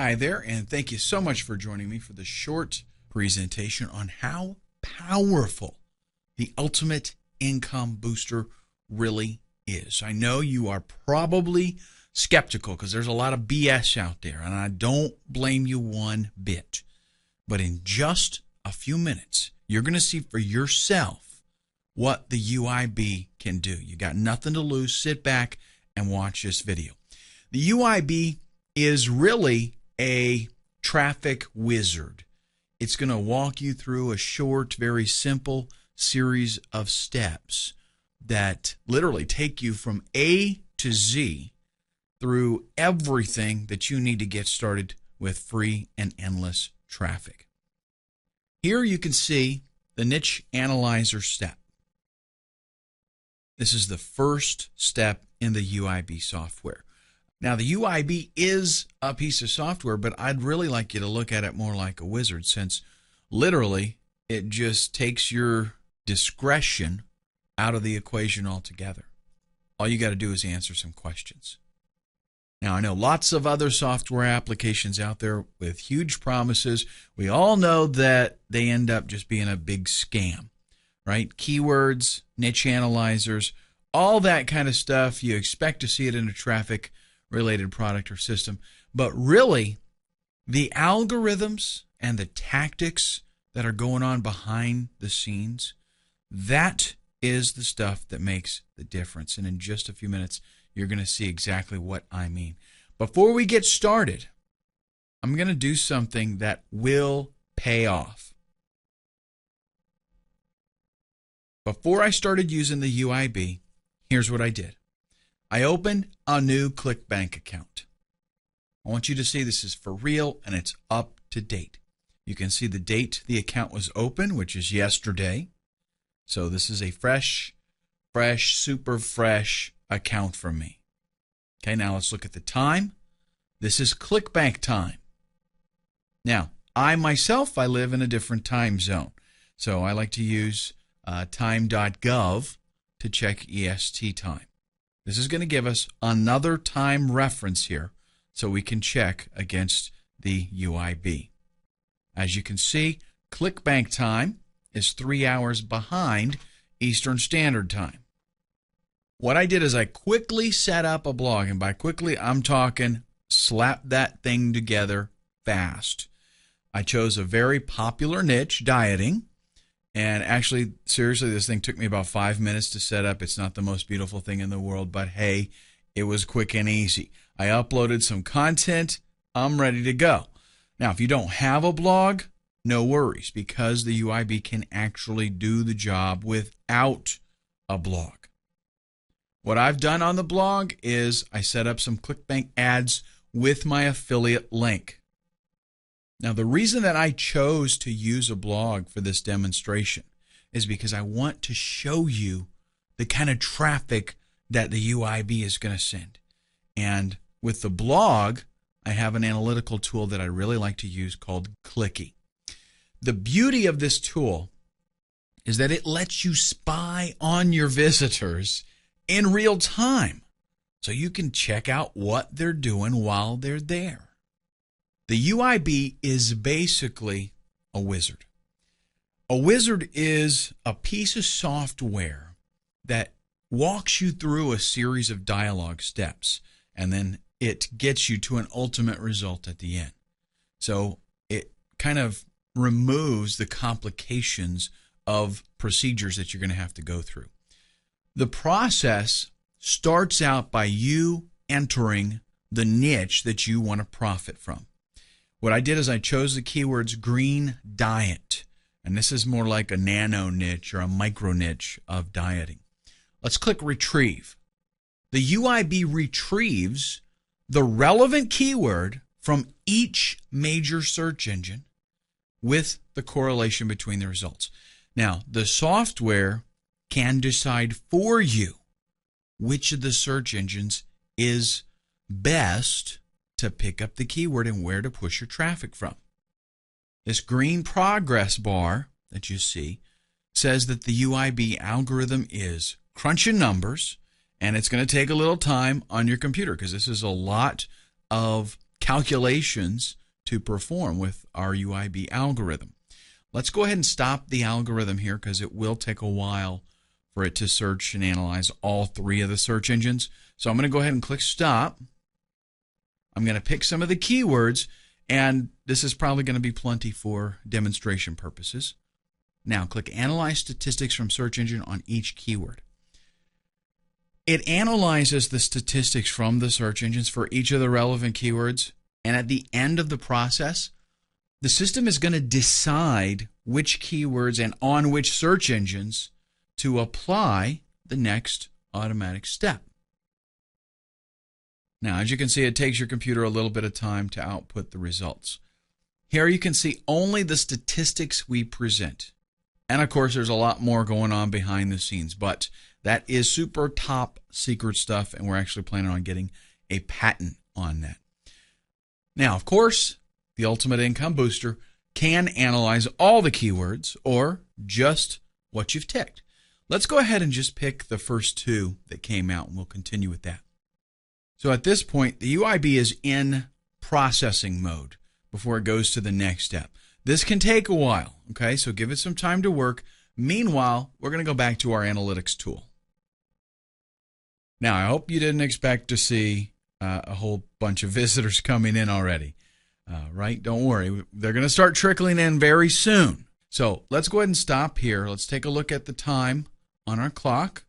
Hi there, and thank you so much for joining me for the short presentation on how powerful the Ultimate Income Booster really is. I know you are probably skeptical because there's a lot of BS out there, and I don't blame you one bit. But in just a few minutes, you're going to see for yourself what the UIB can do. You got nothing to lose. Sit back and watch this video. The UIB is really a traffic wizard. It's going to walk you through a short, very simple series of steps that literally take you from A to Z through everything that you need to get started with free and endless traffic. Here you can see the niche analyzer step. This is the first step in the UIB software. Now, the UIB is a piece of software, but I'd really like you to look at it more like a wizard, since literally it just takes your discretion out of the equation altogether. All you got to do is answer some questions. Now, I know lots of other software applications out there with huge promises. We all know that they end up just being a big scam, right? Keywords, niche analyzers, all that kind of stuff. You expect to see it in a traffic-related product or system. But really, the algorithms and the tactics that are going on behind the scenes, that is the stuff that makes the difference. And in just a few minutes, you're going to see exactly what I mean. Before we get started, I'm going to do something that will pay off. Before I started using the UIB, here's what I did. I opened a new ClickBank account. I want you to see this is for real and it's up to date. You can see the date the account was open, which is yesterday. So this is a fresh, super fresh account from me. Okay, now let's look at the time. This is ClickBank time. Now, I live in a different time zone. So I like to use time.gov to check EST time. This is going to give us another time reference here so we can check against the UIB. As you can see, ClickBank time is 3 hours behind Eastern Standard Time. What I did is I quickly set up a blog, and by quickly I'm talking slap that thing together fast. I chose a very popular niche, dieting. And actually, seriously, this thing took me about 5 minutes to set up. It's not the most beautiful thing in the world, but hey, it was quick and easy. I uploaded some content. I'm ready to go. Now, if you don't have a blog, no worries, because the UIB can actually do the job without a blog. What I've done on the blog is I set up some ClickBank ads with my affiliate link. Now, the reason that I chose to use a blog for this demonstration is because I want to show you the kind of traffic that the UIB is going to send. And with the blog, I have an analytical tool that I really like to use called Clicky. The beauty of this tool is that it lets you spy on your visitors in real time, so you can check out what they're doing while they're there. The UIB is basically a wizard. A wizard is a piece of software that walks you through a series of dialogue steps, and then it gets you to an ultimate result at the end. So it kind of removes the complications of procedures that you're going to have to go through. The process starts out by you entering the niche that you want to profit from. What I did is I chose the keywords green diet, and this is more like a nano niche or a micro niche of dieting. Let's click retrieve. The UIB retrieves the relevant keyword from each major search engine with the correlation between the results. Now, the software can decide for you which of the search engines is best to pick up the keyword and where to push your traffic from. This green progress bar that you see says that the UIB algorithm is crunching numbers, and it's going to take a little time on your computer because this is a lot of calculations to perform with our UIB algorithm. Let's go ahead and stop the algorithm here because it will take a while for it to search and analyze all three of the search engines. So I'm going to go ahead and click stop. I'm going to pick some of the keywords, and this is probably going to be plenty for demonstration purposes. Now click Analyze Statistics from Search Engine on each keyword. It analyzes the statistics from the search engines for each of the relevant keywords, and at the end of the process, the system is going to decide which keywords and on which search engines to apply the next automatic step. Now, as you can see, it takes your computer a little bit of time to output the results. Here you can see only the statistics we present. And of course, there's a lot more going on behind the scenes, but that is super top secret stuff, and we're actually planning on getting a patent on that. Now, of course, the Ultimate Income Booster can analyze all the keywords or just what you've ticked. Let's go ahead and just pick the first two that came out, and we'll continue with that. So at this point, the UIB is in processing mode before it goes to the next step. This can take a while, okay? So give it some time to work. Meanwhile, we're going to go back to our analytics tool. Now, I hope you didn't expect to see a whole bunch of visitors coming in already, right? Don't worry. They're going to start trickling in very soon. So let's go ahead and stop here. Let's take a look at the time on our clock.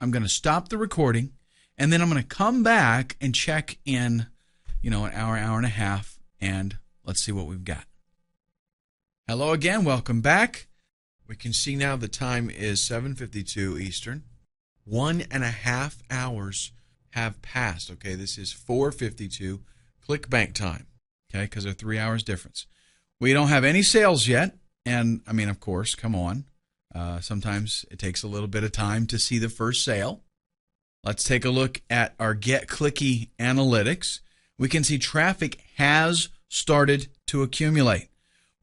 I'm going to stop the recording, and then I'm going to come back and check in, an hour and a half, and let's see what we've got. Hello again. Welcome back. We can see now the time is 7:52 Eastern. 1.5 hours have passed. Okay, this is 4:52 ClickBank time. Okay, because they're 3 hours difference. We don't have any sales yet, and I mean, of course, come on. Sometimes it takes a little bit of time to see the first sale. Let's take a look at our Get Clicky analytics. We can see traffic has started to accumulate.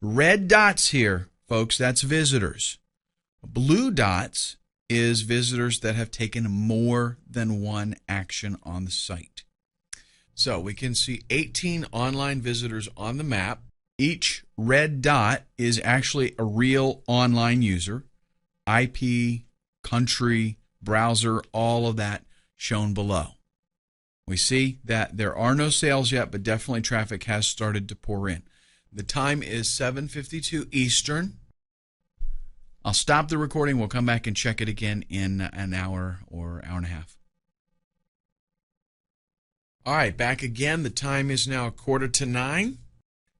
Red dots here, folks, that's visitors. Blue dots is visitors that have taken more than one action on the site. So we can see 18 online visitors on the map. Each red dot is actually a real online user. IP, country, browser, all of that shown below. We see that there are no sales yet, but definitely traffic has started to pour in. The time is 7:52 Eastern. I'll stop the recording. We'll come back and check it again in an hour or hour and a half. All right, back again. The time is now 8:45,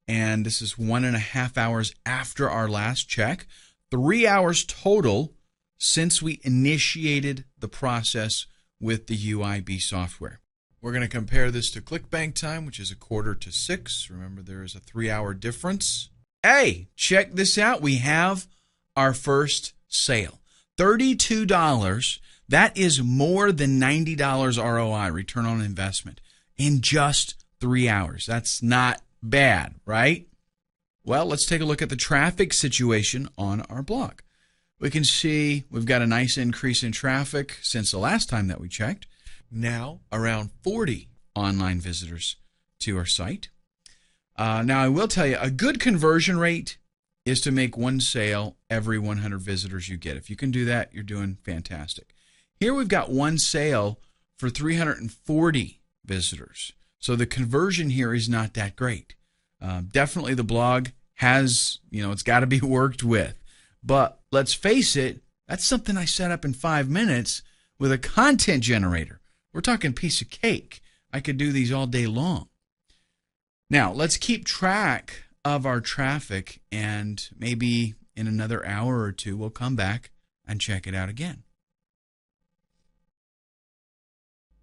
and this is 1.5 hours after our last check. 3 hours total since we initiated the process with the UIB software. We're going to compare this to ClickBank time, which is 5:45. Remember, there is a 3-hour difference. Hey, check this out. We have our first sale. $32. That is more than $90 ROI, return on investment, in just 3 hours. That's not bad, right? Well, let's take a look at the traffic situation on our blog. We can see we've got a nice increase in traffic since the last time that we checked. Now around 40 online visitors to our site. Now I will tell you, a good conversion rate is to make one sale every 100 visitors you get. If you can do that, you're doing fantastic. Here we've got one sale for 340 visitors. So the conversion here is not that great. Definitely the blog has, it's got to be worked with. But let's face it, that's something I set up in 5 minutes with a content generator. We're talking piece of cake. I could do these all day long. Now, let's keep track of our traffic, and maybe in another hour or two, we'll come back and check it out again.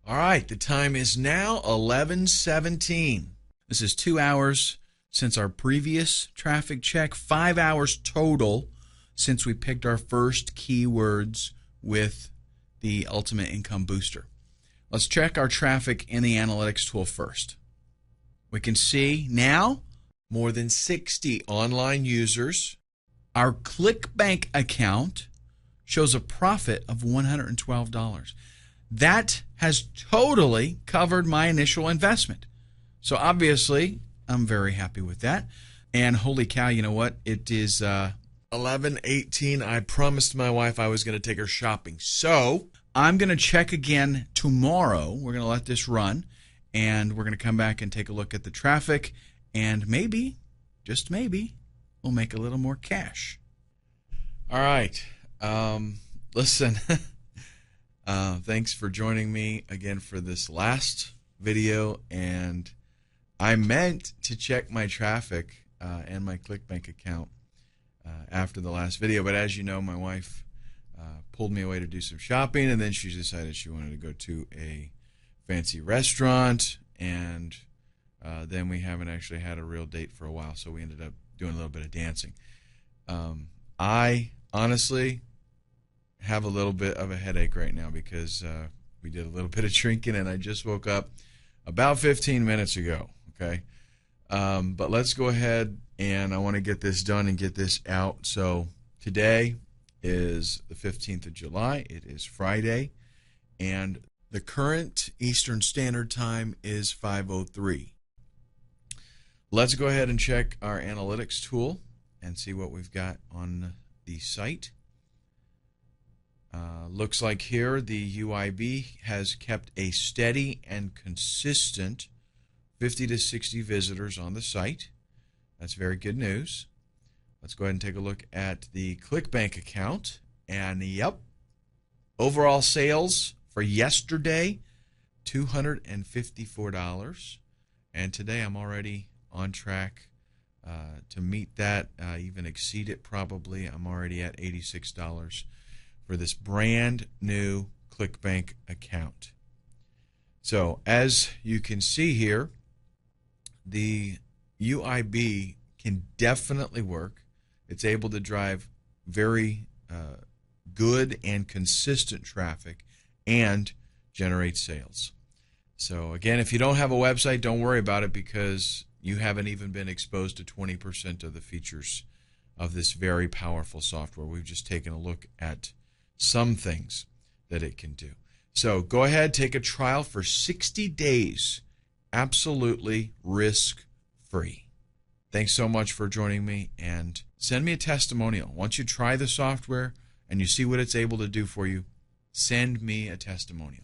All right, the time is now 11:17. This is 2 hours since our previous traffic check, 5 hours total since we picked our first keywords with the Ultimate Income Booster. Let's check our traffic in the analytics tool first. We can see now more than 60 online users. Our ClickBank account shows a profit of $112. That has totally covered my initial investment. So obviously, I'm very happy with that. And holy cow, you know what? It is 11:18. I promised my wife I was going to take her shopping. So I'm going to check again tomorrow. We're going to let this run, and we're going to come back and take a look at the traffic, and maybe, just maybe, we'll make a little more cash. all right. Listen, thanks for joining me again for this last video. And I meant to check my traffic and my ClickBank account after the last video, but as you know, my wife pulled me away to do some shopping, and then she decided she wanted to go to a fancy restaurant, and then we haven't actually had a real date for a while, so we ended up doing a little bit of dancing. I honestly have a little bit of a headache right now because we did a little bit of drinking, and I just woke up about 15 minutes ago. Okay, but let's go ahead, and I want to get this done and get this out. So today is the 15th of July. It is Friday, and the current Eastern Standard Time is 5:03. Let's go ahead and check our analytics tool and see what we've got on the site. Looks like here the UIB has kept a steady and consistent 50 to 60 visitors on the site. That's very good news. Let's go ahead and take a look at the ClickBank account. And yep, overall sales for yesterday, $254. And today I'm already on track to meet that, even exceed it probably. I'm already at $86 for this brand new ClickBank account. So as you can see here, the UIB can definitely work. It's able to drive very good and consistent traffic and generate sales. So again, if you don't have a website, don't worry about it because you haven't even been exposed to 20% of the features of this very powerful software. We've just taken a look at some things that it can do. So go ahead, take a trial for 60 days, absolutely risk-free. Thanks so much for joining me, and send me a testimonial. Once you try the software and you see what it's able to do for you, send me a testimonial.